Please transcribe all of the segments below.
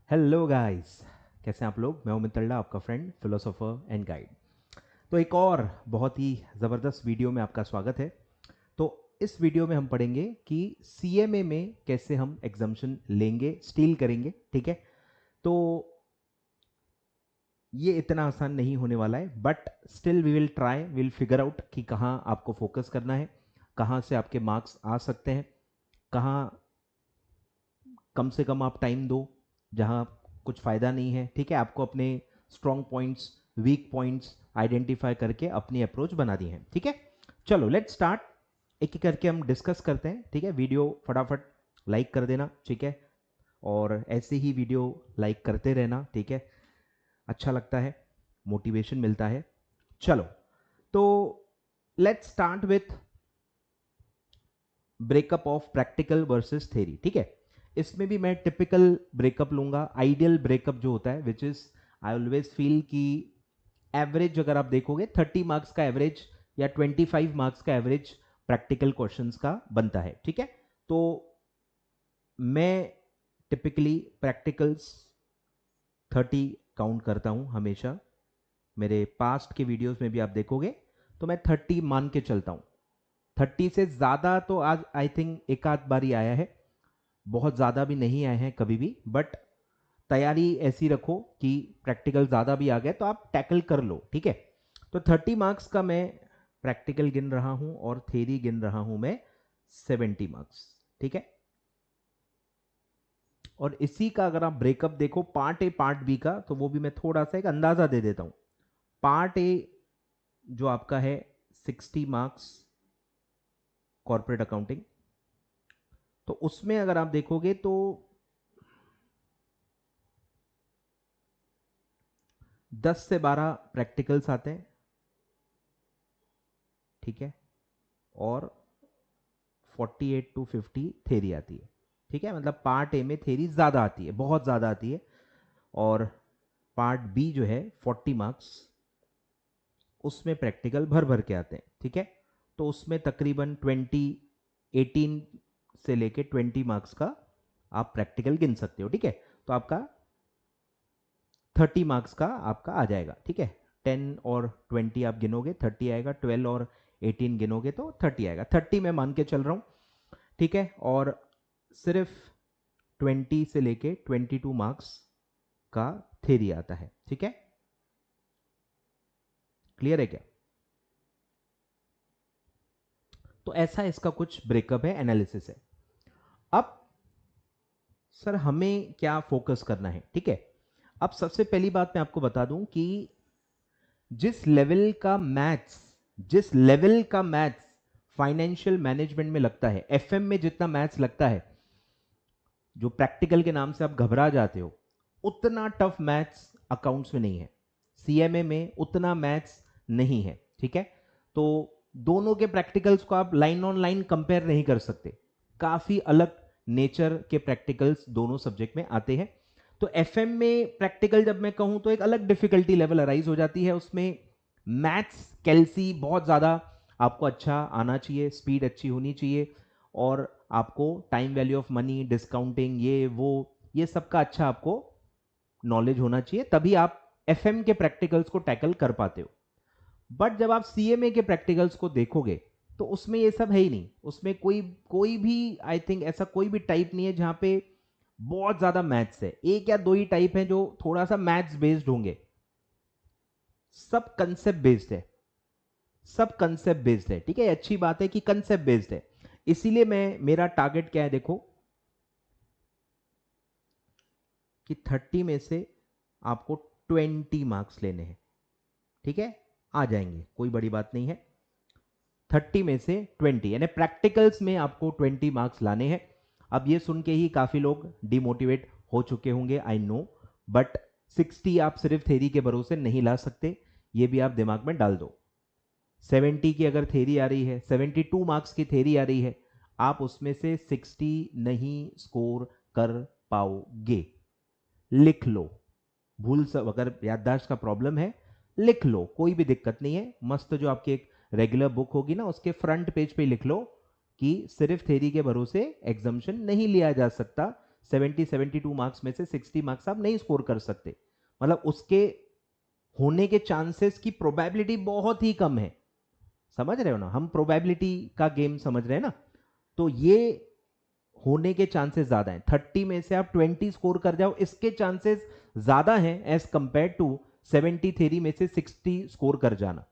Hello guys, कैसे हैं आप लोग। मैं हूं मित्तल्ला, आपका फ्रेंड, फिलोसोफर एंड गाइड। तो एक और बहुत ही ज़बरदस्त वीडियो में आपका स्वागत है। तो इस वीडियो में हम पढ़ेंगे कि सीएमए में कैसे हम एग्जाम्शन लेंगे, स्टील करेंगे। ठीक है, तो ये इतना आसान नहीं होने वाला है, but still we will try, will figure out कि कहाँ आपको फोकस करना है, कहाँ से आपके मार्क्स आ सकते हैं, कहाँ कम से कम आप टाइम दो जहां कुछ फायदा नहीं है। ठीक है, आपको अपने strong points, weak points identify करके अपनी अप्रोच बना दी है। ठीक है, चलो लेट्स स्टार्ट। एक एक करके हम डिस्कस करते हैं। ठीक है, वीडियो फटाफट लाइक कर देना। ठीक है, और ऐसे ही वीडियो लाइक करते रहना। ठीक है, अच्छा लगता है, मोटिवेशन मिलता है। चलो, तो let's start with breakup of practical versus theory. ठीक है, इसमें भी मैं टिपिकल ब्रेकअप लूंगा, आइडियल ब्रेकअप जो होता है, which is I always feel कि एवरेज अगर आप देखोगे 30 मार्क्स का एवरेज या 25 मार्क्स का एवरेज प्रैक्टिकल क्वेश्चंस का बनता है। ठीक है, तो मैं टिपिकली प्रैक्टिकल्स 30 काउंट करता हूं हमेशा। मेरे पास्ट के वीडियोस में भी आप देखोगे तो मैं 30 मान के चलता हूं। 30 से ज्यादा तो आज आई थिंक एक आध बार ही आया है, बहुत ज़्यादा भी नहीं आए हैं कभी भी, बट तैयारी ऐसी रखो कि प्रैक्टिकल ज़्यादा भी आ गए तो आप टैकल कर लो। ठीक है, तो 30 मार्क्स का मैं प्रैक्टिकल गिन रहा हूं और थ्योरी गिन रहा हूं मैं 70 मार्क्स। ठीक है, और इसी का अगर आप ब्रेकअप देखो पार्ट ए पार्ट बी का, तो वो भी मैं थोड़ा सा एक अंदाजा दे देता हूं। पार्ट ए जो आपका है 60 मार्क्स कॉर्पोरेट अकाउंटिंग, तो उसमें अगर आप देखोगे तो 10 से 12 प्रैक्टिकल्स आते हैं। ठीक है, और 48 टू 50 थेरी आती है। ठीक है, मतलब पार्ट ए में थेरी ज़्यादा आती है, बहुत ज़्यादा आती है, और पार्ट बी जो है 40 मार्क्स, उसमें प्रैक्टिकल भर भर के आते हैं। ठीक है, तो उसमें तकरीबन 18 से लेके 20 मार्क्स का आप प्रैक्टिकल गिन सकते हो। ठीक है, तो आपका 30 मार्क्स का आपका आ जाएगा। ठीक है, 10 और 20 आप गिनोगे 30 आएगा, 12 और 18 गिनोगे तो 30 आएगा। 30 मैं मान के चल रहा हूँ। ठीक है, और सिर्फ 20 से लेके 22 मार्क्स का थ्योरी आता है। ठीक है, क्लियर है क्या। तो ऐसा इसका कुछ ब्रेकअप है, एनालिसिस है। अब सर हमें क्या फोकस करना है। ठीक है, अब सबसे पहली बात मैं आपको बता दूं कि जिस लेवल का मैथ्स, जिस लेवल का मैथ्स फाइनेंशियल मैनेजमेंट में लगता है, एफएम में जितना मैथ्स लगता है, जो प्रैक्टिकल के नाम से आप घबरा जाते हो, उतना टफ मैथ्स अकाउंट्स में नहीं है, सीएमए में उतना मैथ्स नहीं है। ठीक है, तो दोनों के प्रैक्टिकल्स को आप लाइन ऑन लाइन कंपेयर नहीं कर सकते, काफी अलग नेचर के प्रैक्टिकल्स दोनों सब्जेक्ट में आते हैं। तो एफएम में प्रैक्टिकल जब मैं कहूं तो एक अलग डिफिकल्टी लेवल अराइज हो जाती है, उसमें मैथ्स कैल्सी बहुत ज्यादा आपको अच्छा आना चाहिए, स्पीड अच्छी होनी चाहिए, और आपको time value of money, discounting, ये सब का अच्छा आपको नॉलेज होना चाहिए, तभी आप एफएम के प्रैक्टिकल्स को टैकल कर पाते हो। बट जब आप सीएमए के प्रैक्टिकल्स को देखोगे तो उसमें ये सब है ही नहीं, उसमें कोई कोई भी आई थिंक ऐसा कोई भी टाइप नहीं है जहां पे बहुत ज्यादा मैथ्स है। एक या दो ही टाइप है जो थोड़ा सा मैथ्स बेस्ड होंगे, सब कंसेप्ट बेस्ड है, सब कंसेप्ट बेस्ड है। ठीक है, अच्छी बात है कि कंसेप्ट बेस्ड है। इसीलिए मैं, मेरा टारगेट क्या है देखो, कि 30 में से आपको 20 मार्क्स लेने हैं। ठीक है, आ जाएंगे, कोई बड़ी बात नहीं है। 30 में से 20 यानी प्रैक्टिकल्स में आपको 20 मार्क्स लाने हैं। अब ये सुन के ही काफी लोग डिमोटिवेट हो चुके होंगे, आई नो, बट 60 आप सिर्फ थेरी के भरोसे नहीं ला सकते, ये भी आप दिमाग में डाल दो। 70 की अगर थेरी आ रही है, 72 मार्क्स की थेरी आ रही है, आप उसमें से 60 नहीं स्कोर कर पाओगे। लिख लो, भूल सब, अगर याददाश्त का प्रॉब्लम है लिख लो, कोई भी दिक्कत नहीं है। मस्त जो आपकी एक रेगुलर बुक होगी ना, उसके फ्रंट पेज पे लिख लो कि सिर्फ थ्योरी के भरोसे एग्जाम्शन नहीं लिया जा सकता, 72 मार्क्स में से 60 मार्क्स आप नहीं स्कोर कर सकते, मतलब उसके होने के चांसेस की प्रोबेबिलिटी बहुत ही कम है। समझ रहे हो ना, हम प्रोबेबिलिटी का गेम समझ रहे हैं ना, तो ये होने के चांसेस ज्यादा हैं। 30 में से आप 20 स्कोर कर जाओ, इसके चांसेस ज्यादा हैं एज कंपेयर टू 70 थ्योरी में से 60 स्कोर कर जाना।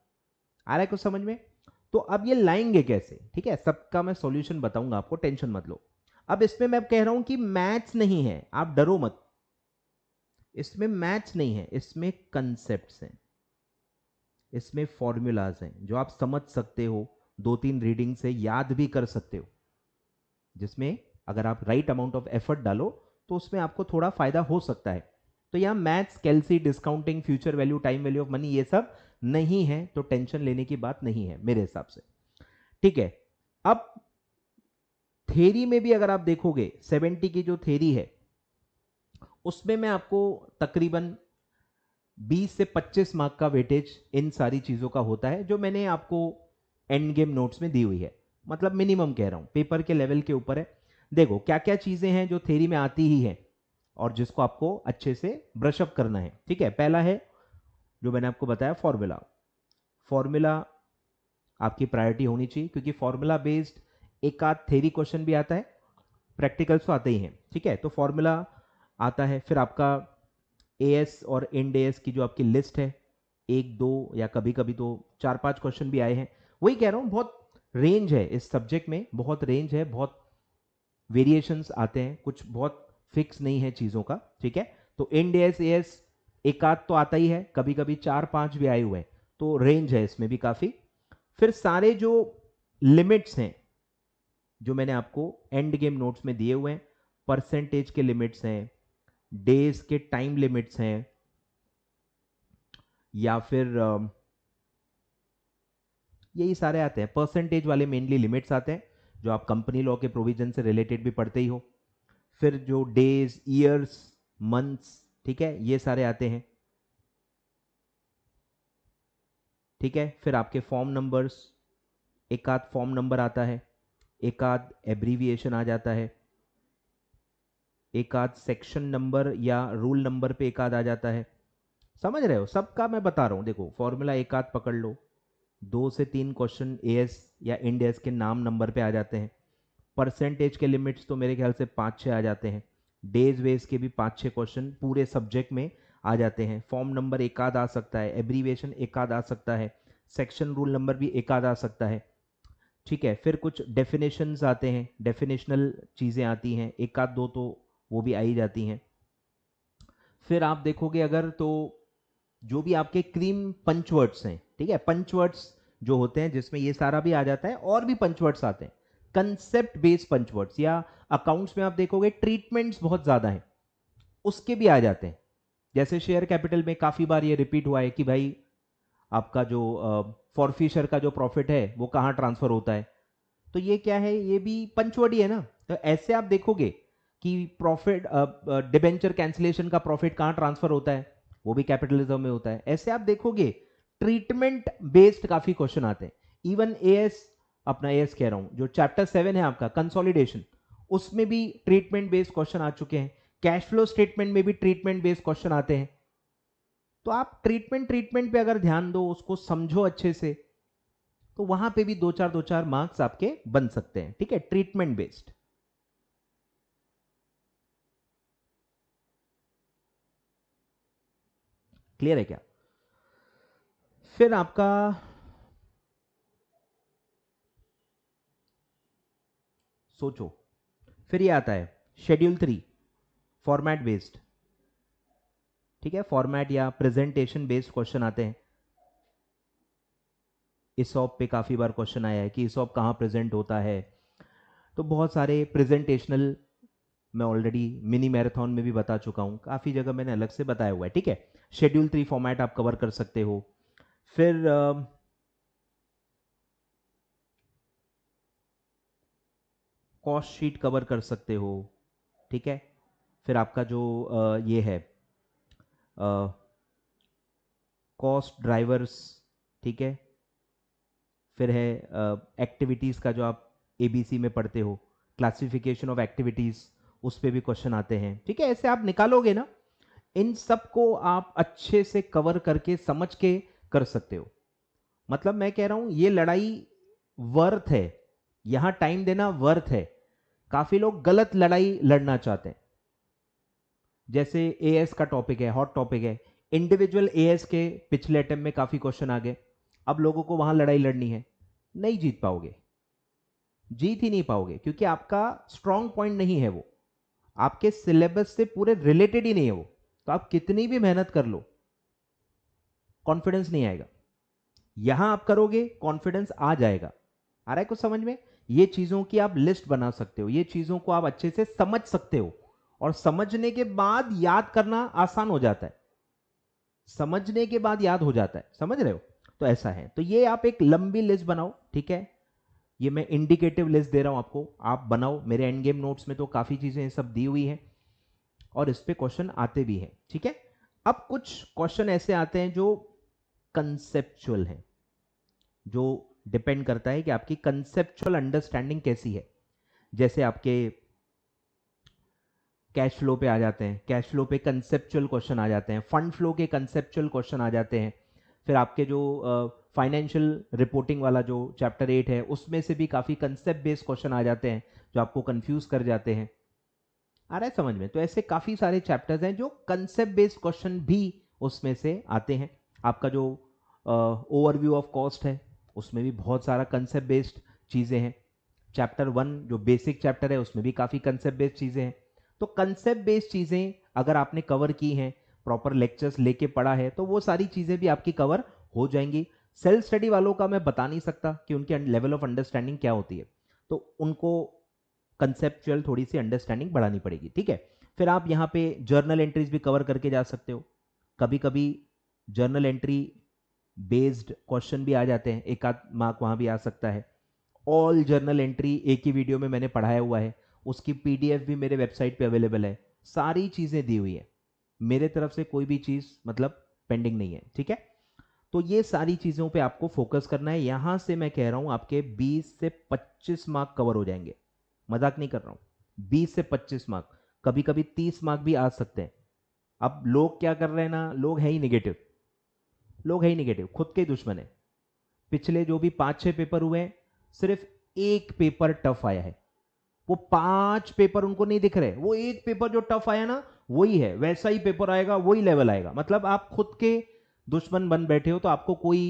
आ रहा है कुछ समझ में? तो अब ये लाएंगे कैसे, ठीक है, सबका मैं सॉल्यूशन बताऊंगा आपको, टेंशन मत लो। अब इसमें मैं कह रहा हूं कि मैथ्स नहीं है, आप डरो मत, इसमें मैथ्स नहीं है, इसमें कंसेप्ट्स हैं, इसमें फॉर्मूलाज हैं जो आप समझ सकते हो, 2-3 रीडिंग से याद भी कर सकते हो, जिसमें अगर आप राइट अमाउंट ऑफ एफर्ट डालो तो उसमें आपको थोड़ा फायदा हो सकता है। तो यहाँ मैथ्स, कैलसी, discounting, future value, time value of money, ये सब नहीं है, तो टेंशन लेने की बात नहीं है मेरे हिसाब से, ठीक है। अब थेरी में भी अगर आप देखोगे 70 की जो थेरी है उसमें मैं आपको तकरीबन 20 से 25 मार्क का वेटेज इन सारी चीजों का होता है, जो मैंने आपको एंड गेम नोट्स में दी हुई है, मतलब मिनिमम कह रहा हूं, पेपर के लेवल के ऊपर है। देखो क्या क्या चीजें हैं जो थेरी में आती ही है और जिसको आपको अच्छे से ब्रशअप करना है, ठीक है। पहला है जो मैंने आपको बताया, फॉर्मूला। फॉर्मूला आपकी प्रायोरिटी होनी चाहिए, क्योंकि फॉर्मूला बेस्ड एक आध थेरी क्वेश्चन भी आता है, प्रैक्टिकल्स तो आते ही हैं, ठीक है। तो फॉर्मूला आता है, फिर आपका एएस और इंड एएस की जो आपकी लिस्ट है, 1-2 या कभी कभी तो 4-5 क्वेश्चन भी आए हैं। वही कह रहा हूं, बहुत रेंज है इस सब्जेक्ट में, बहुत रेंज है, बहुत वेरिएशंस आते हैं, कुछ बहुत फिक्स नहीं है चीजों का, ठीक है। तो इंड एएस एएस एक आध तो आता ही है, कभी कभी 4-5 भी आए हुए हैं, तो रेंज है इसमें भी काफी। फिर सारे जो लिमिट्स हैं जो मैंने आपको एंड गेम नोट्स में दिए हुए हैं, परसेंटेज के लिमिट्स हैं, डेज के टाइम लिमिट्स हैं, या फिर यही सारे आते हैं, परसेंटेज वाले मेनली लिमिट्स आते हैं जो आप कंपनी लॉ के प्रोविजन से रिलेटेड भी पढ़ते ही हो। फिर जो डेज, ईयर्स, मंथ्स, ठीक है, ये सारे आते हैं, ठीक है। फिर आपके फॉर्म नंबर्स, एक आध फॉर्म नंबर आता है, एक आध एब्रीविएशन आ जाता है, एक आध सेक्शन नंबर या रूल नंबर पे एक आध आ जाता है। समझ रहे हो, सबका मैं बता रहा हूं, देखो फॉर्मूला एक आध पकड़ लो, 2 से 3 क्वेश्चन एएस या इंड एएस के नाम नंबर पे आ जाते हैं। परसेंटेज के लिमिट्स तो मेरे ख्याल से 5-6 आ जाते हैं, डेज वेज के भी 5-6 क्वेश्चन पूरे सब्जेक्ट में आ जाते हैं। फॉर्म नंबर एक आध आ सकता है, एब्रीविएशन एक आध आ सकता है, सेक्शन रूल नंबर भी एक आध आ सकता है, ठीक है। फिर कुछ डेफिनेशंस आते हैं, डेफिनेशनल चीज़ें आती हैं, एक आध दो तो वो भी आई जाती हैं। फिर आप देखोगे अगर तो जो भी आपके क्रीम पंचवर्ड्स हैं, ठीक है, पंचवर्ड्स जो होते हैं जिसमें ये सारा भी आ जाता है, और भी पंचवर्ड्स आते हैं, कंसेप्ट बेस्ड पंचवर्ड्स, या अकाउंट्स में आप देखोगे ट्रीटमेंट्स बहुत ज्यादा हैं, उसके भी आ जाते हैं। जैसे शेयर कैपिटल में काफी बार ये रिपीट हुआ है कि भाई आपका जो फॉरफिशर का जो प्रॉफिट है वो कहाँ ट्रांसफर होता है, तो ये क्या है, ये भी पंचवर्ड ही है ना। तो ऐसे आप देखोगे कि प्रॉफिट, डिबेंचर कैंसिलेशन का प्रॉफिट कहाँ ट्रांसफर होता है, वो भी कैपिटलिज्म में होता है। ऐसे आप देखोगे ट्रीटमेंट बेस्ड काफी क्वेश्चन आते हैं। इवन एएस, अपना एएस कह रहा हूं, जो चैप्टर 7 है आपका कंसोलिडेशन, उसमें भी ट्रीटमेंट बेस्ड क्वेश्चन आ चुके हैं। कैश फ्लो स्टेटमेंट में भी ट्रीटमेंट बेस्ड क्वेश्चन आते हैं। तो आप ट्रीटमेंट पे अगर ध्यान दो, उसको समझो अच्छे से, तो वहां पे भी दो चार मार्क्स आपके बन सकते हैं, ठीक है, ट्रीटमेंट बेस्ड। क्लियर है क्या? फिर आपका सोचो, फिर ये आता है शेड्यूल 3, फॉर्मेट बेस्ड, ठीक है, फॉर्मेट या प्रेजेंटेशन बेस्ड क्वेश्चन आते हैं। इसॉप पे काफी बार क्वेश्चन आया है कि इसॉप कहाँ प्रेजेंट होता है, तो बहुत सारे प्रेजेंटेशनल, मैं ऑलरेडी मिनी मैराथन में भी बता चुका हूं, काफी जगह मैंने अलग से बताया हुआ है, ठीक है। शेड्यूल 3 फॉर्मेट आप कवर कर सकते हो। फिर कॉस्ट शीट कवर कर सकते हो, ठीक है। फिर आपका जो ये है कॉस्ट ड्राइवर्स, ठीक है। फिर है एक्टिविटीज़ का जो आप एबीसी में पढ़ते हो, क्लासिफिकेशन ऑफ एक्टिविटीज़, उस पे भी क्वेश्चन आते हैं, ठीक है। ऐसे आप निकालोगे ना, इन सब को आप अच्छे से कवर करके समझ के कर सकते हो। मतलब मैं कह रहा हूं ये लड़ाई वर्थ है, यहां टाइम देना वर्थ है। काफी लोग गलत लड़ाई लड़ना चाहते हैं। जैसे एएस का टॉपिक है, हॉट टॉपिक है, इंडिविजुअल एएस के पिछले अटेम्प्ट में काफी क्वेश्चन आ गए। अब लोगों को वहां लड़ाई लड़नी है, नहीं जीत पाओगे, जीत ही नहीं पाओगे, क्योंकि आपका स्ट्रॉन्ग पॉइंट नहीं है वो, आपके सिलेबस से पूरे रिलेटेड ही नहीं है वो। तो आप कितनी भी मेहनत कर लो, कॉन्फिडेंस नहीं आएगा। यहां आप करोगे, कॉन्फिडेंस आ जाएगा। आ रहा है कुछ समझ में? ये चीजों की आप लिस्ट बना सकते हो, ये चीजों को आप अच्छे से समझ सकते हो, और समझने के बाद याद करना आसान हो जाता है। समझने के बाद याद हो जाता है, समझ रहे हो? तो ऐसा है। तो ये आप एक लंबी लिस्ट बनाओ, ठीक है। ये मैं इंडिकेटिव लिस्ट दे रहा हूं आपको, आप बनाओ। मेरे एंड गेम नोट्स में तो काफी चीजें सब दी हुई हैं, और इस पे क्वेश्चन आते भी हैं, ठीक है। अब कुछ क्वेश्चन ऐसे आते हैं जो कंसेप्चुअल हैं, जो डिपेंड करता है कि आपकी कंसेप्चुअल अंडरस्टैंडिंग कैसी है। जैसे आपके कैश फ्लो पे आ जाते हैं, कैश फ्लो पे कंसेप्चुअल क्वेश्चन आ जाते हैं, फंड फ्लो के कंसेप्चुअल क्वेश्चन आ जाते हैं। फिर आपके जो फाइनेंशियल रिपोर्टिंग वाला जो चैप्टर 8 है, उसमें से भी काफ़ी कंसेप्ट बेस्ड क्वेश्चन आ जाते हैं जो आपको कंफ्यूज कर जाते हैं। आ रहा है समझ में? तो ऐसे काफ़ी सारे चैप्टर्स हैं जो कंसेप्ट बेस्ड क्वेश्चन भी उसमें से आते हैं। आपका जो ओवरव्यू ऑफ कॉस्ट है, उसमें भी बहुत सारा कंसेप्ट बेस्ड चीज़ें हैं। चैप्टर 1 जो बेसिक चैप्टर है, उसमें भी काफ़ी कंसेप्ट बेस्ड चीज़ें हैं। तो कंसेप्ट बेस्ड चीज़ें अगर आपने कवर की हैं, प्रॉपर लेक्चर्स लेके पढ़ा है, तो वो सारी चीज़ें भी आपकी कवर हो जाएंगी। सेल्फ स्टडी वालों का मैं बता नहीं सकता कि उनकी लेवल ऑफ अंडरस्टैंडिंग क्या होती है, तो उनको कंसेप्चुअल थोड़ी सी अंडरस्टैंडिंग बढ़ानी पड़ेगी, ठीक है। फिर आप यहाँ पे जर्नल एंट्रीज भी कवर करके जा सकते हो। कभी कभी जर्नल एंट्री बेस्ड क्वेश्चन भी आ जाते हैं, एक आध मार्क वहाँ भी आ सकता है। ऑल जर्नल एंट्री एक ही वीडियो में मैंने पढ़ाया हुआ है, उसकी पीडीएफ भी मेरे वेबसाइट पे अवेलेबल है, सारी चीज़ें दी हुई है। मेरे तरफ से कोई भी चीज़ मतलब पेंडिंग नहीं है, ठीक है। तो ये सारी चीज़ों पे आपको फोकस करना है। यहां से मैं कह रहा हूं आपके 20 से 25 मार्क कवर हो जाएंगे, मजाक नहीं कर रहा हूं। 20 से 25 मार्क, कभी कभी 30 मार्क भी आ सकते हैं। अब लोग क्या कर रहे हैं ना, लोग है ही निगेटिव, लोग है ही निगेटिव, खुद के दुश्मन है। पिछले जो भी 5-6 पेपर हुए हैं, सिर्फ एक पेपर टफ आया है। वो 5 पेपर उनको नहीं दिख रहे, वो एक पेपर जो टफ आया ना, वही है, वैसा ही पेपर आएगा, वही लेवल आएगा। मतलब आप खुद के दुश्मन बन बैठे हो, तो आपको कोई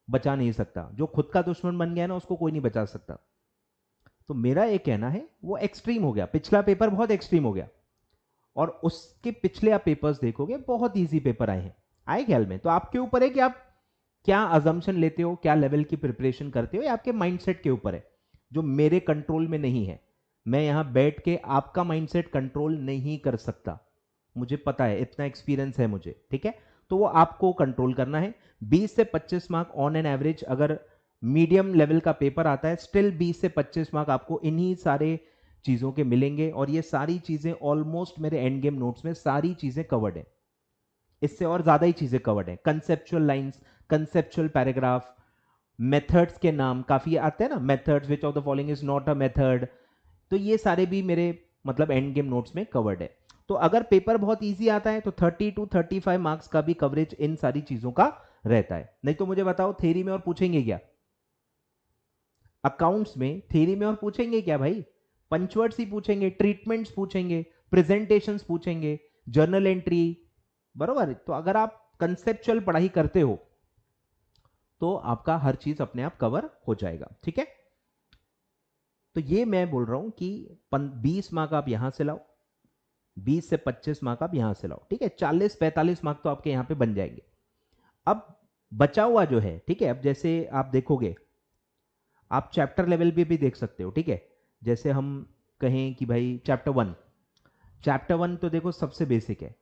बचा नहीं सकता। जो खुद का दुश्मन बन गया ना, उसको कोई नहीं बचा सकता। तो मेरा ये कहना है, वो एक्सट्रीम हो गया, पिछला पेपर बहुत एक्सट्रीम हो गया, और उसके पिछले आप पेपर्स देखोगे बहुत इजी पेपर आए हैं, आए ख्याल में। तो आपके ऊपर है कि आप क्या अजम्पशन लेते हो, क्या लेवल की प्रिपरेशन करते हो, या आपके माइंडसेट के ऊपर है, जो मेरे कंट्रोल में नहीं है। मैं यहां बैठ के आपका माइंडसेट कंट्रोल नहीं कर सकता, मुझे पता है, इतना एक्सपीरियंस है मुझे, ठीक है। तो वो आपको कंट्रोल करना है। 20 से 25 मार्क ऑन एन एवरेज अगर मीडियम लेवल का पेपर आता है, स्टिल 20 से 25 मार्क आपको इन्हीं सारे चीजों के मिलेंगे। और ये सारी चीजें ऑलमोस्ट मेरे एंड गेम नोट्स में सारी चीजें कवर्ड है, इससे और ज्यादा ही चीजें कवर्ड है। Conceptual lines, conceptual paragraph, methods के नाम काफी आते हैं ना, methods, which of the following is not a method. तो ये सारे भी मेरे मतलब एंड गेम नोट्स में कवर्ड है। तो अगर पेपर बहुत इजी आता है, तो 30 to 35 मार्क्स का भी कवरेज इन सारी चीजों का रहता है। नहीं तो मुझे बताओ, थ्योरी में और पूछेंगे क्या? अकाउंट्स में थ्योरी में और पूछेंगे क्या भाई? पंचवर्ड्स ही पूछेंगे, ट्रीटमेंट्स पूछेंगे, प्रेजेंटेशंस पूछेंगे, जर्नल एंट्री, बरोबर। तो अगर आप कंसेप्चुअल पढ़ाई करते हो, तो आपका हर चीज अपने आप कवर हो जाएगा, ठीक है। तो ये मैं बोल रहा हूं कि 20 मार्क आप यहां से लाओ, 20 से 25 मार्क आप यहां से लाओ, ठीक है। 40-45 मार्क तो आपके यहां पे बन जाएंगे। अब बचा हुआ जो है, ठीक है, अब जैसे आप देखोगे, आप चैप्टर लेवल पे भी देख सकते हो, ठीक है। जैसे हम कहें कि भाई चैप्टर 1 तो देखो सबसे बेसिक है।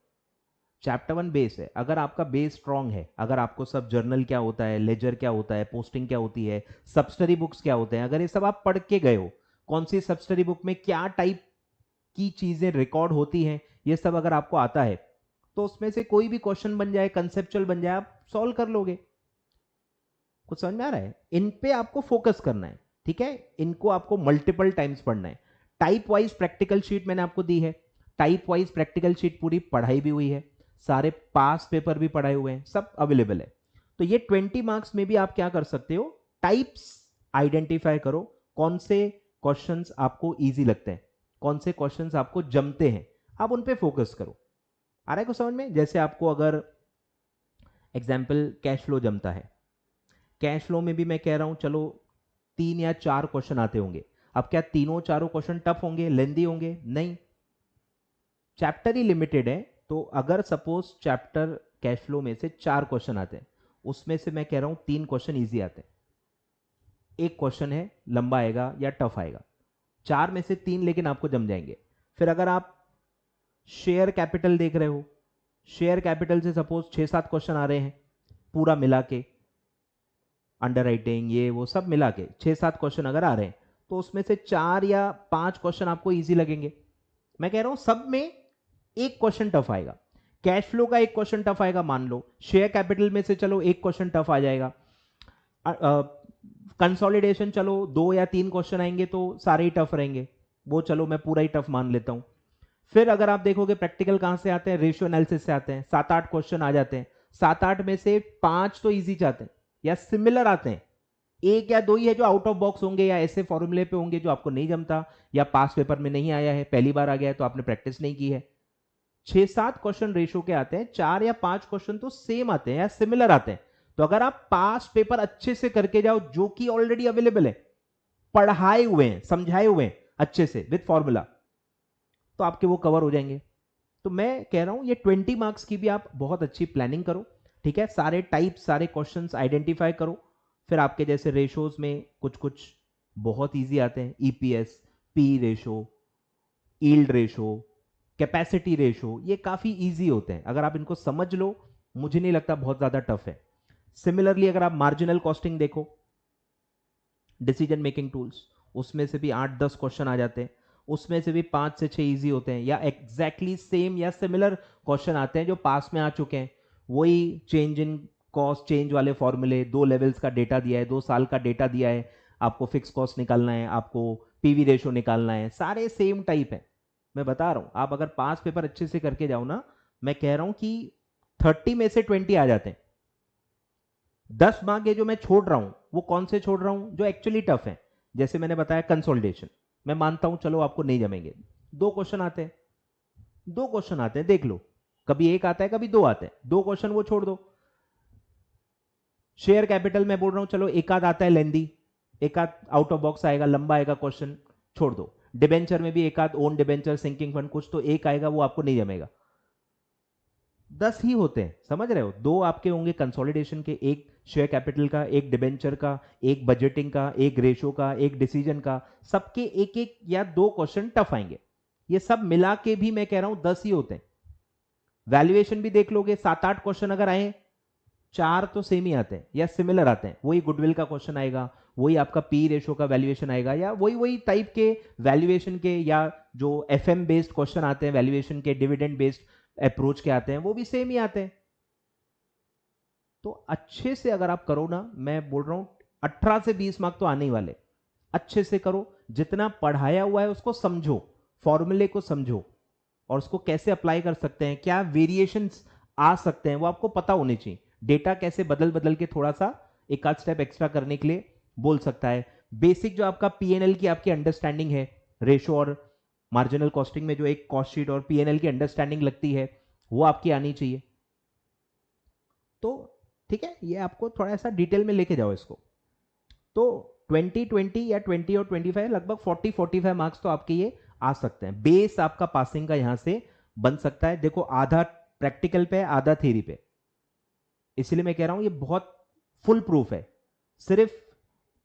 चैप्टर 1 बेस है। अगर आपका बेस स्ट्रांग है, अगर आपको सब जर्नल क्या होता है, लेजर क्या होता है, पोस्टिंग क्या होती है, सब्सिडरी बुक्स क्या होते हैं, अगर ये सब आप पढ़ के गए हो, कौन सी सब्सिडरी बुक में क्या टाइप की चीजें रिकॉर्ड होती हैं, ये सब अगर आपको आता है, तो उसमें से कोई भी क्वेश्चन बन जाए, कंसेप्चुअल बन जाए, आप सॉल्व कर लोगे। कुछ समझ में आ रहा है? इन पे आपको फोकस करना है, ठीक है। इनको आपको मल्टीपल टाइम्स पढ़ना है। टाइप वाइज प्रैक्टिकल शीट मैंने आपको दी है, टाइप वाइज प्रैक्टिकल शीट पूरी पढ़ाई भी हुई है, सारे पास पेपर भी पढ़ाए हुए हैं, सब अवेलेबल है। तो ये 20 मार्क्स में भी आप क्या कर सकते हो, टाइप्स आइडेंटिफाई करो, कौन से क्वेश्चंस आपको इजी लगते हैं, कौन से क्वेश्चंस आपको जमते हैं, आप उन पे फोकस करो। आ रहा है कुछ समझ में? जैसे आपको अगर एग्जाम्पल कैश फ्लो जमता है, कैश फ्लो में भी मैं कह रहा हूं चलो 3 या 4 क्वेश्चन आते होंगे। अब क्या तीनों चारों क्वेश्चन टफ होंगे, लेंदी होंगे? नहीं, चैप्टर ही लिमिटेड है। तो अगर सपोज चैप्टर कैश फ्लो में से 4 क्वेश्चन आते हैं, उसमें से मैं कह रहा हूं 3 क्वेश्चन इजी आते हैं, एक क्वेश्चन है लंबा आएगा या टफ आएगा, 4 में से 3 लेकिन आपको जम जाएंगे। फिर अगर आप शेयर कैपिटल देख रहे हो, शेयर कैपिटल से सपोज 6-7 क्वेश्चन आ रहे हैं पूरा मिला के, अंडर राइटिंग ये वो सब मिला के 6-7 क्वेश्चन अगर आ रहे हैं, तो उसमें से 4 या 5 क्वेश्चन आपको इजी लगेंगे। मैं कह रहा हूं सब में एक क्वेश्चन टफ आएगा, कैश फ्लो का एक क्वेश्चन टफ आएगा मान लो, शेयर कैपिटल में से चलो एक क्वेश्चन टफ आ जाएगा, कंसोलिडेशन चलो 2 या 3 क्वेश्चन आएंगे तो सारे ही टफ रहेंगे, वो चलो मैं पूरा ही टफ मान लेता हूं। फिर अगर आप देखोगे प्रैक्टिकल कहां से आते हैं, रेशियो एनालिसिस से आते हैं, 7-8 क्वेश्चन आ जाते हैं, 7-8 में से 5 तो इजी जाते हैं या सिमिलर आते हैं, एक या दो ही है जो आउट ऑफ बॉक्स होंगे या ऐसे फॉर्मूले पे होंगे जो आपको नहीं जमता या पास पेपर में नहीं आया है, पहली बार आ गया है तो आपने प्रैक्टिस नहीं की है। 6-7 क्वेश्चन रेशियो के आते हैं, 4 या 5 क्वेश्चन तो सेम आते हैं या सिमिलर आते हैं। तो अगर आप पास पेपर अच्छे से करके जाओ, जो कि ऑलरेडी अवेलेबल है, पढ़ाए हुए हैं, समझाए हुए हैं अच्छे से विद फॉर्मूला, तो आपके वो कवर हो जाएंगे। तो मैं कह रहा हूं ये 20 मार्क्स की भी आप बहुत अच्छी प्लानिंग करो, ठीक है, सारे टाइप सारे क्वेश्चंस आइडेंटिफाई करो। फिर आपके जैसे रेशोज में कुछ कुछ बहुत इजी आते हैं, EPS, P ratio, yield ratio, capacity ratio, ये काफी इजी होते हैं, अगर आप इनको समझ लो मुझे नहीं लगता बहुत ज्यादा टफ है। सिमिलरली अगर आप मार्जिनल कॉस्टिंग देखो, डिसीजन मेकिंग टूल्स, उसमें से भी 8-10 क्वेश्चन आ जाते हैं, उसमें से भी 5 से 6 इजी होते हैं या एग्जैक्टली सेम या सिमिलर क्वेश्चन आते हैं जो पास में आ चुके हैं, वही चेंज इन कॉस्ट चेंज वाले फॉर्मूले, 2 लेवल्स का डेटा दिया है, 2 साल का डेटा दिया है, आपको फिक्स कॉस्ट निकालना है, आपको पीवी रेशो निकालना है, सारे सेम टाइप है। मैं बता रहा हूं आप अगर 5 पेपर अच्छे से करके जाओ ना, मैं कह रहा हूं कि 30 में से 20 आ जाते हैं। 10 मार्क ये जो मैं छोड़ रहा हूं वो कौन से छोड़ रहा हूं, जो एक्चुअली टफ है। जैसे मैंने बताया कंसोलिडेशन, मैं मानता हूं चलो आपको नहीं जमेंगे, 2 क्वेश्चन आते हैं, 2 क्वेश्चन आते हैं देख लो, कभी एक आता है कभी 2 आते हैं, 2 क्वेश्चन वो छोड़ दो। शेयर कैपिटल मैं बोल रहा हूं चलो एक आध आता है लेंदी, एक आध आउट ऑफ बॉक्स आएगा, लंबा आएगा क्वेश्चन, छोड़ दो। डिबेंचर में भी एक आध ओन डिबेंचर, सिंकिंग फंड, कुछ तो एक आएगा, वो आपको नहीं जमेगा। 10 ही होते हैं, समझ रहे हो, 2 आपके होंगे कंसोलिडेशन के, एक शेयर कैपिटल का, एक डिबेंचर का, एक बजटिंग का, एक रेशो का, एक डिसीजन का, सबके एक एक या 2 क्वेश्चन टफ आएंगे। ये सब मिला के भी मैं कह रहा हूं 10 ही होते हैं। वैल्यूएशन भी देख लोगे, 7-8 क्वेश्चन अगर आए, 4 तो सेम ही आते हैं या सिमिलर आते हैं, वही गुडविल का क्वेश्चन आएगा, वही आपका पी रेशो का वैल्यूएशन आएगा, या वही वही टाइप के वैल्यूएशन के, या जो एफएम बेस्ड क्वेश्चन आते हैं वैल्यूएशन के, डिविडेंड बेस्ड अप्रोच के आते हैं, वो भी सेम ही आते हैं। तो अच्छे से अगर आप करो ना, मैं बोल रहा हूं 18 से 20 मार्क तो आने ही वाले, अच्छे से करो, जितना पढ़ाया हुआ है उसको समझो, फॉर्मूले को समझो, और उसको कैसे अप्लाई कर सकते हैं, क्या वेरिएशंस आ सकते हैं वो आपको पता होने चाहिए, डेटा कैसे बदल बदल के थोड़ा सा एक आध स्टेप एक्स्ट्रा करने के लिए बोल सकता है। बेसिक जो आपका पीएनएल की आपकी अंडरस्टैंडिंग है, रेशो और मार्जिनल कॉस्टिंग में जो एक कॉस्ट शीट और पीएनएल की अंडरस्टैंडिंग लगती है, वो आपकी आनी चाहिए। तो ठीक है, ये आपको थोड़ा सा डिटेल में लेके जाओ इसको। तो 20 या 20 और 25 लगभग 40-45 मार्क्स तो आपके ये आ सकते हैं, बेस आपका पासिंग का यहां से बन सकता है। देखो आधा प्रैक्टिकल पे आधा थ्योरी पे, इसलिए मैं कह रहा हूं ये बहुत फुल प्रूफ है। सिर्फ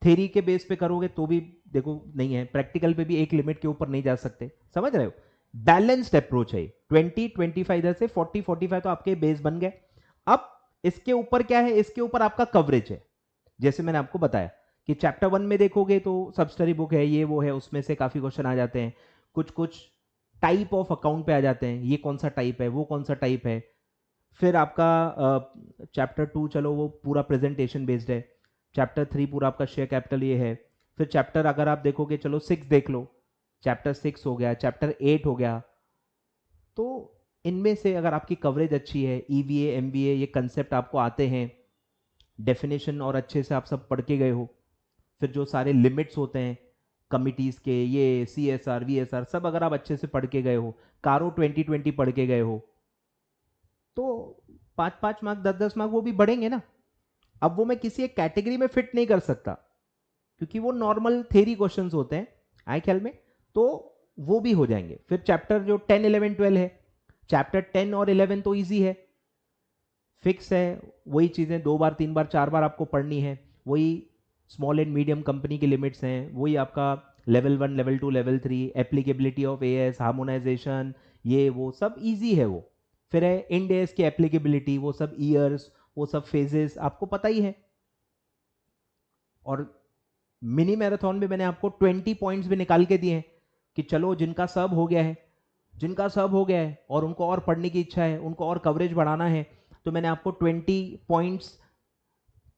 थ्योरी के बेस पे करोगे तो भी देखो नहीं है, प्रैक्टिकल पे भी एक लिमिट के ऊपर नहीं जा सकते, समझ रहे हो, बैलेंस्ड अप्रोच है। 20-25 इधर से 40-45 तो आपके बेस बन गए। अब इसके ऊपर क्या है, इसके ऊपर आपका कवरेज है। जैसे मैंने आपको बताया कि चैप्टर 1 में देखोगे तो सबस्टरी बुक है, ये वो है, उसमें से काफी क्वेश्चन आ जाते हैं, कुछ कुछ टाइप ऑफ अकाउंट पे आ जाते हैं, ये कौन सा टाइप है, वो कौन सा टाइप है। फिर आपका चैप्टर 2 चलो वो पूरा प्रेजेंटेशन बेस्ड है, चैप्टर 3 पूरा आपका शेयर कैपिटल ये है। फिर चैप्टर अगर आप देखोगे चलो 6 देख लो, चैप्टर 6 हो गया, चैप्टर 8 हो गया। तो इनमें से अगर आपकी कवरेज अच्छी है, ईवीए एमवीए ये कंसेप्ट आपको आते हैं, डेफिनेशन और अच्छे से आप सब पढ़ के गए हो, फिर जो सारे लिमिट्स होते हैं कमिटीज के, ये CSR VSR सब अगर आप अच्छे से पढ़ के गए हो, कारो 2020 पढ़ के गए हो, तो 5-5 मार्क 10-10 मार्क वो भी बढ़ेंगे ना। अब वो मैं किसी एक कैटेगरी में फिट नहीं कर सकता क्योंकि वो नॉर्मल थेरी क्वेश्चंस होते हैं आए ख्याल में, तो वो भी हो जाएंगे। फिर चैप्टर जो 10 11 12 है, चैप्टर 10 और 11 तो इजी है, फिक्स है, वही चीजें 2 बार 3 बार 4 बार आपको पढ़नी है, वही स्मॉल एंड मीडियम कंपनी की लिमिट्स हैं, वही आपका level 1 level 2 level 3 applicability of as harmonisation, ये वो सब इजी है वो। फिर है इंड एएस की एप्लीकेबिलिटी, वो सब ईयर्स, वो सब फेजेस आपको पता ही है। और मिनी मैराथन में मैंने आपको 20 पॉइंट्स भी निकाल के दिए हैं कि चलो जिनका सब हो गया है, जिनका सब हो गया है और उनको और पढ़ने की इच्छा है, उनको और कवरेज बढ़ाना है, तो मैंने आपको 20 पॉइंट्स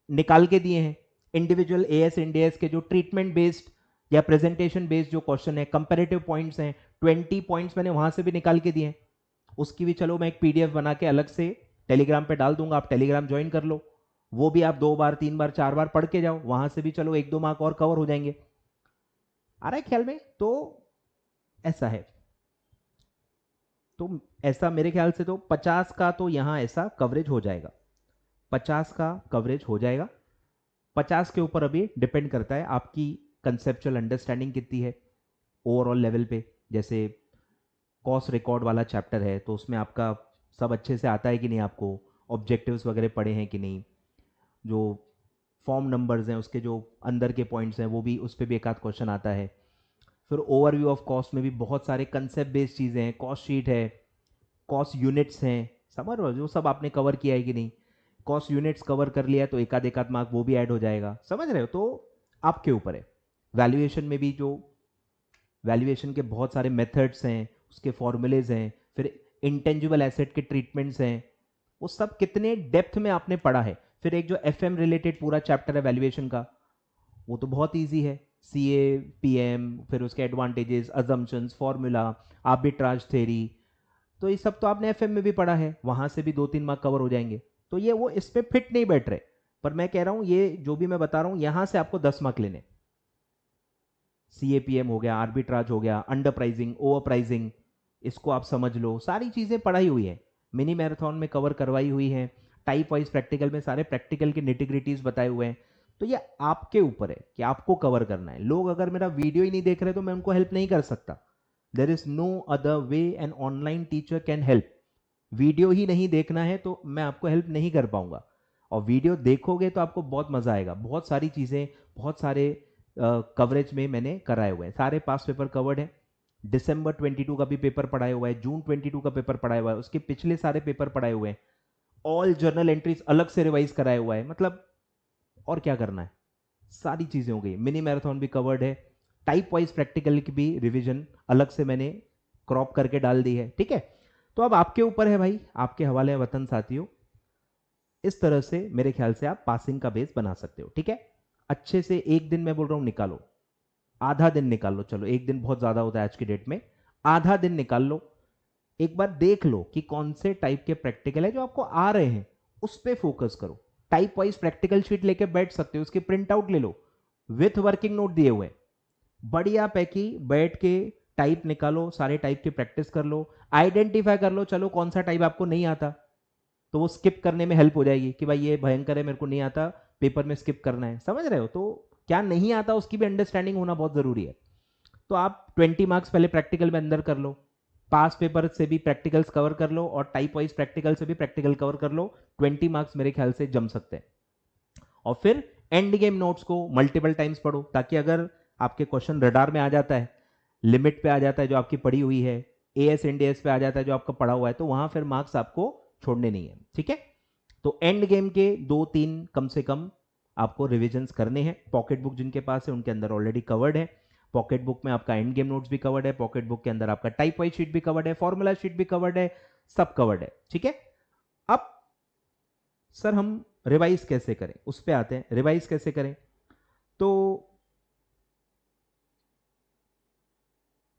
निकाल के दिए हैं। इंडिविजुअल एएस इंडियस के जो ट्रीटमेंट बेस्ड या प्रेजेंटेशन बेस्ड जो क्वेश्चन है, कंपेरेटिव पॉइंट्स हैं, 20 पॉइंट्स मैंने वहां से भी निकाल के दिए हैं। उसकी भी चलो मैं एक पीडीएफ बना के अलग से टेलीग्राम पे डाल दूंगा, आप टेलीग्राम ज्वाइन कर लो, वो भी आप 2 बार 3 बार 4 बार पढ़ के जाओ, वहां से भी चलो 1-2 मार्क और कवर हो जाएंगे। आ रहा है ख्याल में? तो ऐसा है, तो ऐसा मेरे ख्याल से तो 50 का तो यहां ऐसा कवरेज हो जाएगा, 50 का कवरेज हो जाएगा। 50 के ऊपर अभी डिपेंड करता है आपकी कंसेप्चुअल अंडरस्टैंडिंग कितनी है ओवरऑल लेवल पे। जैसे कॉस्ट रिकॉर्ड वाला चैप्टर है तो उसमें आपका सब अच्छे से आता है कि नहीं, आपको ऑब्जेक्टिव्स वगैरह पढ़े हैं कि नहीं, जो फॉर्म नंबर्स हैं उसके जो अंदर के पॉइंट्स हैं वो भी, उस पर भी एक आध क्वेश्चन आता है। फिर ओवरव्यू ऑफ कॉस्ट में भी बहुत सारे कंसेप्ट बेस्ड चीज़ें हैं, कॉस्ट शीट है, कॉस्ट यूनिट्स हैं, समझ रहे हो, जो सब आपने कवर किया है कि नहीं, कॉस्ट यूनिट्स कवर कर लिया है तो एक आध मार्क वो भी ऐड हो जाएगा, समझ रहे हो। तो आपके ऊपर है। वैल्यूएशन में भी जो वैल्यूएशन के बहुत सारे मेथड्स हैं, उसके फॉर्मूलेज हैं, फिर इंटेंजिबल एसेट के ट्रीटमेंट्स हैं, वो सब कितने डेप्थ में आपने पढ़ा है। फिर एक जो एफएम रिलेटेड पूरा चैप्टर है वैल्यूएशन का, वो तो बहुत इजी है, सीए पीएम, फिर उसके advantages, assumptions, formula, arbitrage theory, तो ये सब तो आपने एफएम में भी पढ़ा है, वहां से भी 2-3 मार्क कवर हो जाएंगे। तो ये वो इस पे फिट नहीं बैठ रहे, पर मैं कह रहा हूं ये जो भी मैं बता रहा हूं यहां से आपको 10 मार्क लेने। सीएपीएम हो गया, आर्बिट्राज हो गया, अंडर प्राइसिंग, ओवर प्राइसिंग, इसको आप समझ लो, सारी चीजें पढ़ाई हुई है, मिनी मैराथन में कवर करवाई हुई है, टाइप वाइज प्रैक्टिकल में सारे प्रैक्टिकल के निटिग्रिटीज बताए हुए हैं। तो ये आपके ऊपर है कि आपको कवर करना है। लोग अगर मेरा वीडियो ही नहीं देख रहे तो मैं उनको हेल्प नहीं कर सकता। There is no other way an online teacher can help. Video ही नहीं देखना है तो मैं आपको हेल्प नहीं कर पाऊंगा, और वीडियो देखोगे तो आपको बहुत मजा आएगा। बहुत सारी चीजें, बहुत सारे कवरेज में मैंने कराए हुए हैं, सारे पास पेपर कवर्ड है। दिसंबर 22 का भी पेपर पढ़ाया हुआ है, जून 22 का पेपर पढ़ाया हुआ है, उसके पिछले सारे पेपर पढ़ाए हुए हैं, ऑल जर्नल एंट्रीज अलग से रिवाइज कराया हुआ है। मतलब और क्या करना है, सारी चीजें हो गई। मिनी मैराथन भी कवर्ड है, टाइप वाइज प्रैक्टिकल की भी रिवीजन अलग से मैंने क्रॉप करके डाल दी है, ठीक है। तो अब आपके ऊपर है भाई, आपके हवाले है वतन साथियों। इस तरह से मेरे ख्याल से आप पासिंग का बेस बना सकते हो, ठीक है। अच्छे से एक दिन मैं बोल रहा हूं निकालो, आधा दिन निकाल लो, चलो एक दिन बहुत ज्यादा होता है आज की डेट में, आधा दिन निकाल लो, एक बार देख लो कि कौन से टाइप के प्रैक्टिकल है जो आपको आ रहे हैं, उस पर फोकस करो। टाइप वाइज प्रैक्टिकल शीट लेके बैठ सकते हो, उसके प्रिंट आउट ले लो, विथ वर्किंग नोट दिए हुए, बढ़िया पैकी बैठ के टाइप निकालो, सारे टाइप की प्रैक्टिस कर लो, आइडेंटिफाई कर लो चलो कौन सा टाइप आपको नहीं आता, तो वो स्किप करने में हेल्प हो जाएगी कि भाई ये भयंकर है मेरे को नहीं आता, पेपर में स्किप करना है, समझ रहे हो। तो क्या नहीं आता उसकी भी अंडरस्टैंडिंग होना बहुत जरूरी है। तो आप 20 मार्क्स पहले प्रैक्टिकल में अंदर कर लो, पास पेपर से भी प्रैक्टिकल्स कवर कर लो, और टाइप वाइज प्रैक्टिकल से भी प्रैक्टिकल कवर कर लो, 20 मार्क्स मेरे ख्याल से जम सकते हैं। और फिर एंड गेम नोट्स को मल्टीपल टाइम्स पढ़ो, ताकि अगर आपके क्वेश्चन रडार में आ जाता है, लिमिट पे आ जाता है जो आपकी पढ़ी हुई है, एएस एनडीएस पे आ जाता है जो आपका पढ़ा हुआ है, तो वहां फिर मार्क्स आपको छोड़ने नहीं है, ठीक है। तो एंड गेम के 2-3 कम से कम आपको रिविजन्स करने हैं। पॉकेट बुक जिनके पास है उनके अंदर ऑलरेडी कवर्ड है, पॉकेट बुक में आपका एंड गेम नोट्स भी कवर्ड है, पॉकेट बुक के अंदर आपका टाइप वाइज शीट भी कवर्ड है, फॉर्मूला शीट भी कवर्ड है, सब कवर्ड है, ठीक है। अब सर हम रिवाइज कैसे करें, उस पे आते हैं, रिवाइज कैसे करें। तो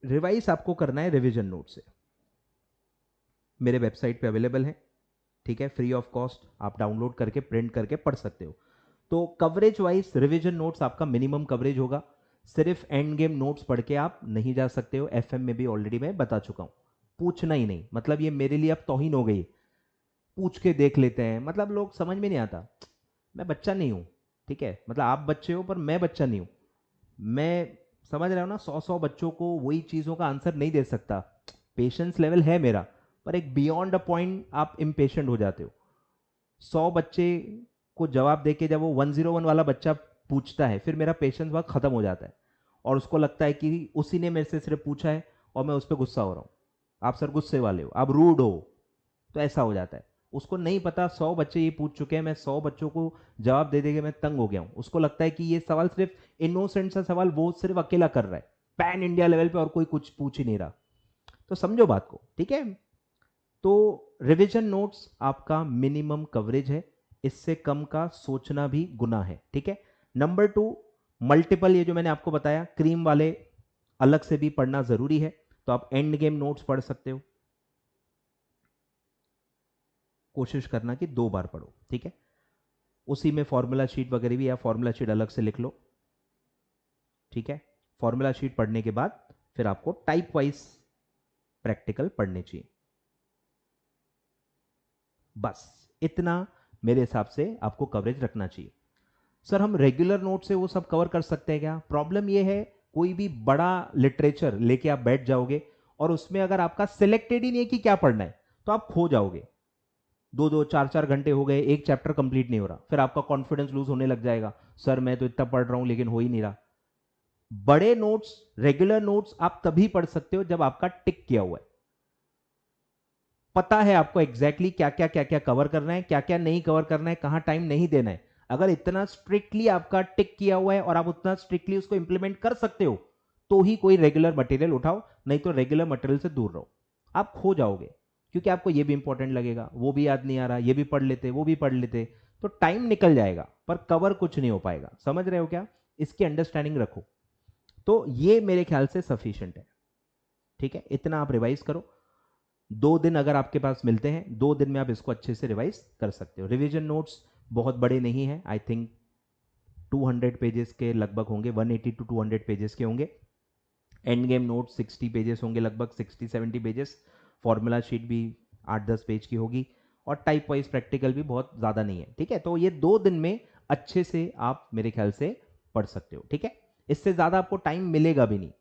रिवाइज आपको करना है रिवीजन नोट से, मेरे वेबसाइट पे अवेलेबल है, ठीक है, फ्री ऑफ कॉस्ट, आप डाउनलोड करके प्रिंट करके पढ़ सकते हो। तो कवरेज वाइज रिवीजन नोट्स आपका मिनिमम कवरेज होगा, सिर्फ एंड गेम नोट्स पढ़ के आप नहीं जा सकते हो, एफएम में भी ऑलरेडी मैं बता चुका हूं, पूछना ही नहीं, मतलब ये मेरे लिए अब तौहीन हो गई, पूछ के देख लेते हैं, मतलब लोग समझ में नहीं आता, मैं बच्चा नहीं हूं, ठीक है, मतलब आप बच्चे हो पर मैं बच्चा नहीं हूं, मैं समझ रहा हूं ना, 100 बच्चों को वही चीज़ों का आंसर नहीं दे सकता, पेशेंस लेवल है मेरा, पर एक बियॉन्ड अ पॉइंट आप इम्पेशेंट हो जाते हो। 100 बच्चे को जवाब देके जब वो 101 वाला बच्चा पूछता है, फिर मेरा पेशेंस वक्त खत्म हो जाता है और उसको लगता है कि उसी ने मेरे से सिर्फ पूछा है और मैं उस पर गुस्सा हो रहा हूँ, आप सर गुस्से वाले हो, आप रूड हो, तो ऐसा हो जाता है। उसको नहीं पता 100 बच्चे ये पूछ चुके हैं, मैं 100 बच्चों को जवाब दे देके मैं तंग हो गया हूँ, उसको लगता है कि ये सवाल सिर्फ इनोसेंट सा सवाल वो सिर्फ अकेला कर रहा है पैन इंडिया लेवल पे और कोई कुछ पूछ ही नहीं रहा। तो समझो बात को, ठीक है। तो रिवीजन नोट्स आपका मिनिमम कवरेज है, इससे कम का सोचना भी गुनाह है, ठीक है। नंबर 2, मल्टीपल, ये जो मैंने आपको बताया क्रीम वाले अलग से भी पढ़ना जरूरी है, तो आप एंड गेम नोट्स पढ़ सकते हो, कोशिश करना कि 2 बार पढ़ो, ठीक है, उसी में फॉर्मूला शीट वगैरह भी, या फॉर्मूला शीट अलग से लिख लो, ठीक है। फॉर्मूला शीट पढ़ने के बाद फिर आपको टाइप वाइज प्रैक्टिकल पढ़ने चाहिए, बस इतना मेरे हिसाब से आपको कवरेज रखना चाहिए। सर हम रेगुलर नोट से वो सब कवर कर सकते हैं क्या? प्रॉब्लम ये है, कोई भी बड़ा लिटरेचर लेके आप बैठ जाओगे और उसमें अगर आपका सिलेक्टेड ही नहीं है कि क्या पढ़ना है, तो आप खो जाओगे, 2-4 घंटे हो गए, एक चैप्टर कंप्लीट नहीं हो रहा, फिर आपका कॉन्फिडेंस लूज होने लग जाएगा, सर मैं तो इतना पढ़ रहा हूं लेकिन हो ही नहीं रहा। बड़े नोट्स, रेगुलर नोट्स आप तभी पढ़ सकते हो जब आपका टिक किया हुआ है, पता है आपको एग्जैक्टली क्या क्या कवर करना है, क्या क्या नहीं कवर करना है, कहां टाइम नहीं देना है। अगर इतना स्ट्रिक्टली आपका टिक किया हुआ है और आप उतना स्ट्रिक्टली उसको इंप्लीमेंट कर सकते हो, तो ही कोई रेगुलर मटेरियल उठाओ, नहीं तो रेगुलर मटेरियल से दूर रहो, आप खो जाओगे, क्योंकि आपको ये भी इंपॉर्टेंट लगेगा, वो भी याद नहीं आ रहा, ये भी पढ़ लेते, वो भी पढ़ लेते, तो टाइम निकल जाएगा पर कवर कुछ नहीं हो पाएगा। समझ रहे हो क्या? इसकी अंडरस्टैंडिंग रखो। तो ये मेरे ख्याल से सफिशिएंट है, ठीक है, इतना आप रिवाइज करो। 2 दिन अगर आपके पास मिलते हैं, 2 दिन में आप इसको अच्छे से रिवाइज कर सकते हो। रिवीजन नोट्स बहुत बड़े नहीं है, आई थिंक 200 पेजेस के लगभग होंगे, 180 to 200 पेजेस के होंगे। एंड गेम नोट 60 पेजेस होंगे, लगभग 60-70 पेजेस। फॉर्मूला शीट भी 8-10 पेज की होगी, और टाइप वाइज प्रैक्टिकल भी बहुत ज़्यादा नहीं है, ठीक है। तो ये 2 दिन में अच्छे से आप मेरे ख्याल से पढ़ सकते हो, ठीक है। इससे ज़्यादा आपको टाइम मिलेगा भी नहीं,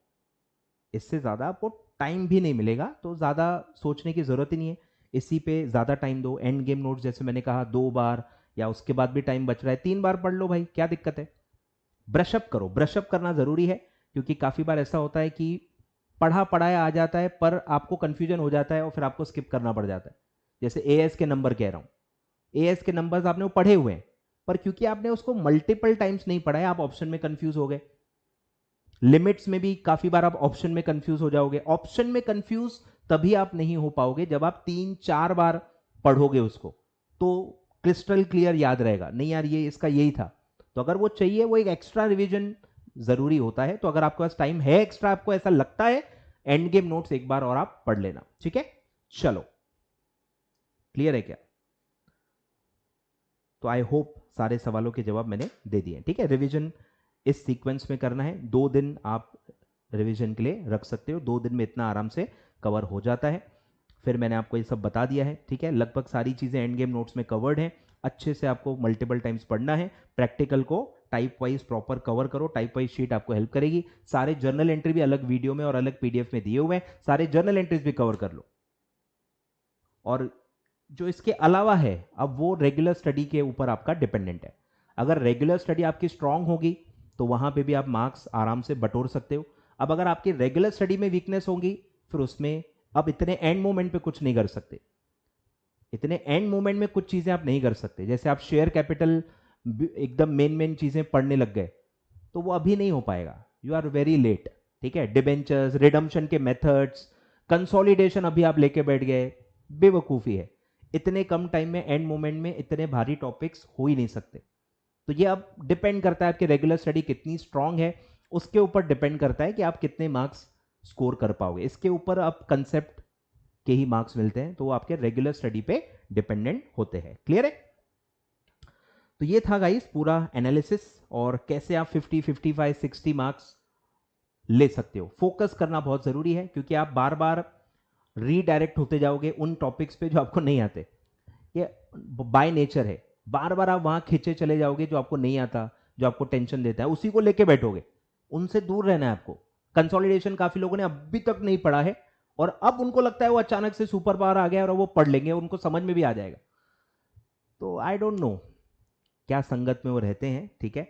इससे ज़्यादा आपको टाइम भी नहीं मिलेगा, तो ज़्यादा सोचने की ज़रूरत ही नहीं है, इसी पे ज़्यादा टाइम दो। एंड गेम नोट्स जैसे मैंने कहा 2 बार, या उसके बाद भी टाइम बच रहा है 3 बार पढ़ लो भाई, क्या दिक्कत है। ब्रशअप करो, ब्रशअप करना ज़रूरी है, क्योंकि काफ़ी बार ऐसा होता है कि पढ़ा पढ़ाया आ जाता है पर आपको कन्फ्यूजन हो जाता है और फिर आपको स्किप करना पड़ जाता है। जैसे एएस के नंबर कह रहा हूँ, एएस के नंबर्स आपने वो पढ़े हुए हैं, पर क्योंकि आपने उसको मल्टीपल टाइम्स नहीं पढ़ा है, आप ऑप्शन में कंफ्यूज हो गए। लिमिट्स में भी काफी बार आप ऑप्शन में कंफ्यूज हो जाओगे। ऑप्शन में कंफ्यूज तभी आप नहीं हो पाओगे जब आप 3-4 बार पढ़ोगे उसको, तो क्रिस्टल क्लियर याद रहेगा, नहीं यार ये इसका यही था। तो अगर वो चाहिए, वो एक एक्स्ट्रा रिवीजन जरूरी होता है। तो अगर आपके पास टाइम है एक्स्ट्रा, आपको ऐसा लगता है, एंड गेम नोट्स एक बार और आप पढ़ लेना, ठीक है। चलो, क्लियर है क्या? तो आई होप सारे सवालों के जवाब मैंने दे दिए, ठीक है। रिवीजन इस सीक्वेंस में करना है, 2 दिन आप रिवीजन के लिए रख सकते हो, 2 दिन में इतना आराम से कवर हो जाता है। फिर मैंने आपको ये सब बता दिया है, ठीक है, लगभग सारी चीज़ें एंड गेम नोट्स में कवर्ड हैं। अच्छे से आपको मल्टीपल टाइम्स पढ़ना है, प्रैक्टिकल को टाइप वाइज प्रॉपर कवर करो, टाइप वाइज शीट आपको हेल्प करेगी। सारे जर्नल एंट्री भी अलग वीडियो में और अलग पीडीएफ में दिए हुए हैं, सारे जर्नल एंट्रीज भी कवर कर लो। और जो इसके अलावा है, अब वो रेगुलर स्टडी के ऊपर आपका डिपेंडेंट है। अगर रेगुलर स्टडी आपकी स्ट्रांग होगी तो वहां पे भी आप मार्क्स आराम से बटोर सकते हो। अब अगर आपकी रेगुलर स्टडी में वीकनेस होगी, फिर उसमें अब इतने एंड मोमेंट पे कुछ नहीं कर सकते, इतने एंड मोमेंट में कुछ चीजें आप नहीं कर सकते। जैसे आप शेयर कैपिटल एकदम मेन मेन चीजें पढ़ने लग गए, तो वो अभी नहीं हो पाएगा, यू आर वेरी लेट, ठीक है। डिबेंचर्स, रिडम्पशन के मेथड्स, कंसोलिडेशन अभी आप लेके बैठ गए, बेवकूफ़ी है। इतने कम टाइम में एंड मोमेंट में इतने भारी टॉपिक्स हो ही नहीं सकते। तो ये अब डिपेंड करता है आपकी रेगुलर स्टडी कितनी स्ट्रांग है, उसके ऊपर डिपेंड करता है कि आप कितने मार्क्स स्कोर कर पाओगे। इसके ऊपर अब कंसेप्ट के ही मार्क्स मिलते हैं, तो वो आपके रेगुलर स्टडी पे डिपेंडेंट होते हैं। क्लियर है? तो ये था गाइस पूरा एनालिसिस और कैसे आप 50, 55, 60 मार्क्स ले सकते हो। फोकस करना बहुत जरूरी है, क्योंकि आप बार बार रीडायरेक्ट होते जाओगे उन टॉपिक्स पे जो आपको नहीं आते। ये बाय नेचर है, बार बार आप वहां खींचे चले जाओगे जो आपको नहीं आता, जो आपको टेंशन देता है, उसी को लेके बैठोगे। उनसे दूर रहना है आपको। कंसोलिडेशन काफी लोगों ने अभी तक नहीं पढ़ा है, और अब उनको लगता है वो अचानक से सुपर पावर आ गया और वो पढ़ लेंगे, उनको समझ में भी आ जाएगा। तो आई डोंट नो क्या संगत में वो रहते हैं, ठीक है।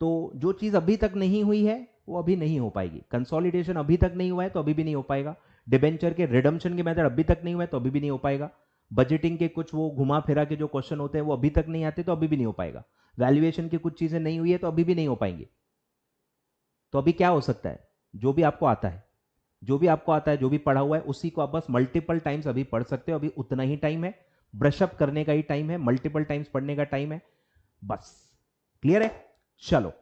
तो जो चीज अभी तक नहीं हुई है वो अभी नहीं हो पाएगी। कंसोलिडेशन अभी तक नहीं हुआ है तो अभी भी नहीं हो पाएगा। डिबेंचर के रिडम्पशन के मेथड अभी तक नहीं हुआ है तो अभी भी नहीं हो पाएगा। बजटिंग के कुछ वो घुमा फिरा के जो क्वेश्चन होते हैं वो अभी तक नहीं आते तो अभी भी नहीं हो पाएगा। वैल्यूएशन की कुछ चीजें नहीं हुई है तो अभी भी नहीं हो पाएंगी। तो अभी क्या हो सकता है? जो भी आपको आता है, जो भी आपको आता है, जो भी पढ़ा हुआ है, उसी को आप बस मल्टीपल टाइम्स अभी पढ़ सकते हो। अभी उतना ही टाइम है, ब्रशअप करने का ही टाइम है, मल्टीपल टाइम्स पढ़ने का टाइम है, बस। क्लियर है? चलो,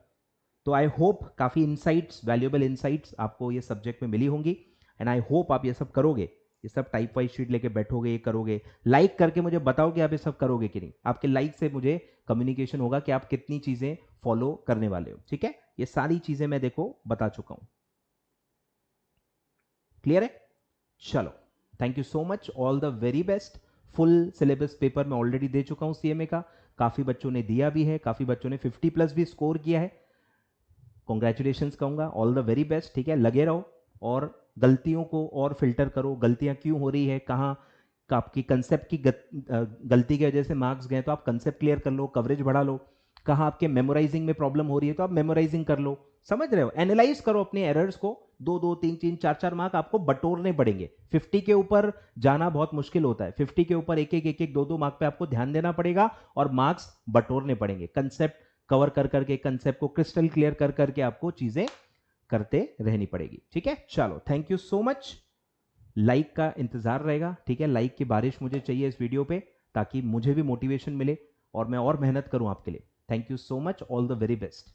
तो आई होप काफी इनसाइट्स, वैल्यूएबल इनसाइट्स आपको ये सब्जेक्ट में मिली होंगी, एंड आई होप आप ये सब करोगे। ये सब टाइप वाइज शीट लेके बैठोगे, ये करोगे। लाइक करके मुझे बताओ कि आप ये सब करोगे कि नहीं। आपके लाइक से मुझे कम्युनिकेशन होगा कि आप कितनी चीजें फॉलो करने वाले हो, ठीक है। ये सारी चीजें मैं देखो बता चुका हूं। क्लियर है? चलो, thank you so much, all the very best. Full syllabus paper मैं ऑलरेडी दे चुका हूं सीएमए का। काफी बच्चों ने दिया भी है, काफी बच्चों ने 50+ भी स्कोर किया है। कॉन्ग्रेचुलेशन कहूंगा, ऑल द वेरी बेस्ट, ठीक है। लगे रहो और गलतियों को और फिल्टर करो। गलतियां क्यों हो रही है, कहाँ का आपकी कंसेप्ट की गलती की वजह से मार्क्स गए, तो आप कंसेप्ट क्लियर कर लो, कवरेज बढ़ा लो। कहाँ आपके मेमोराइजिंग में प्रॉब्लम हो रही है तो आप मेमोराइजिंग कर लो। समझ रहे हो? एनालाइज करो अपने एरर्स को। 2-2, 3-3, 4-4 मार्क आपको बटोरने पड़ेंगे। 50 के ऊपर जाना बहुत मुश्किल होता है। 50 के ऊपर 1-1, 2-2 मार्क पे आपको ध्यान देना पड़ेगा और मार्क्स बटोरने पड़ेंगे। कंसेप्ट कवर कर करके, कंसेप्ट को क्रिस्टल क्लियर कर करके आपको चीजें करते रहनी पड़ेगी, ठीक है। चलो, thank you so much. Like का इंतजार रहेगा, ठीक है। लाइक की बारिश मुझे चाहिए इस वीडियो पे, ताकि मुझे भी मोटिवेशन मिले और मैं और मेहनत करूं आपके लिए। Thank you so much, all the very best.